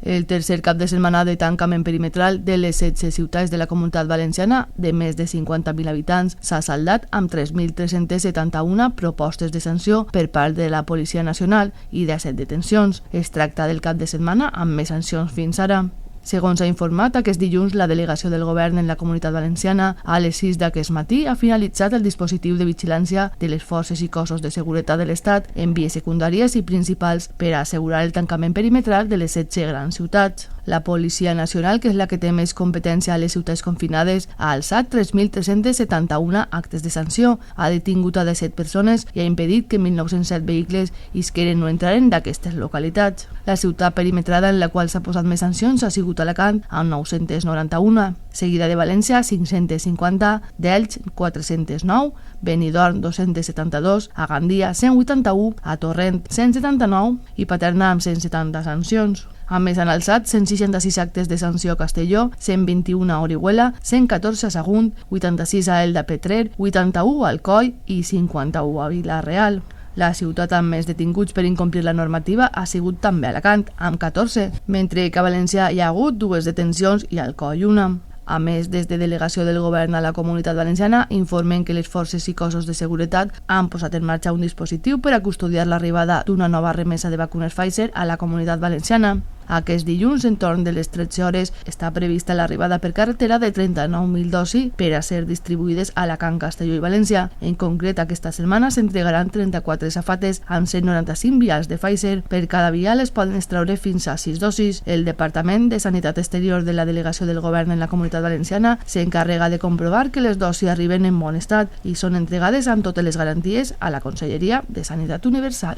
El tercer cap de setmana de tancament perimetral de les 16 ciutats de la Comunitat Valenciana de més de 50.000 habitants s'ha saldat amb 3.371 propostes de sanció per part de la Policia Nacional i 17 detencions. Es tracta del cap de setmana amb més sancions fins ara. Segons ha informat aquest dilluns la delegació del govern en la Comunitat Valenciana, a les 6 d'aquest matí ha finalitzat el dispositiu de vigilància de les forces i cossos de seguretat de l'Estat en vies secundàries i principals per a assegurar el tancament perimetral de les 16 grans ciutats. La Policia Nacional, que és la que té més competència a les ciutats confinades, ha alçat 3.371 actes de sanció, ha detingut a 17 persones i ha impedit que 1.907 vehicles isqueren o entraren d'aquestes localitats. La ciutat perimetrada en la qual s'ha posat més sancions ha sigut Alacant, amb 991, seguida de València, 550, d'Elx, 409, Benidorm, 272, a Gandia, 181, a Torrent, 179 i Paterna, amb 170 sancions. A més, han alçat 166 actes de sanció a Castelló, 121 a Orihuela, 114 a Sagunt, 86 a Elda Petrer, 81 a Alcoi i 51 a Vila-real. La ciutat amb més detinguts per incomplir la normativa ha sigut també Alacant, amb 14, mentre que a València hi ha hagut 2 detencions i a Alcoi una. A més, des de delegació del govern a la Comunitat Valenciana informen que les forces i cossos de seguretat han posat en marxa un dispositiu per a custodiar l'arribada d'una nova remesa de vacunes Pfizer a la Comunitat Valenciana. Aquest dilluns, entorn de les 13 hores, està prevista l'arribada per carretera de 39.000 dosis per a ser distribuïdes a Alacant, Castelló i València. En concret, aquesta setmana s'entregaran 34 safates amb 195 vials de Pfizer. Per cada vial es poden extraure fins a 6 dosis. El Departament de Sanitat Exterior de la Delegació del Govern en la Comunitat Valenciana s'encarrega de comprovar que les dosis arriben en bon estat i són entregades amb totes les garanties a la Conselleria de Sanitat Universal.